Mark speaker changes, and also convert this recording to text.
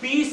Speaker 1: 20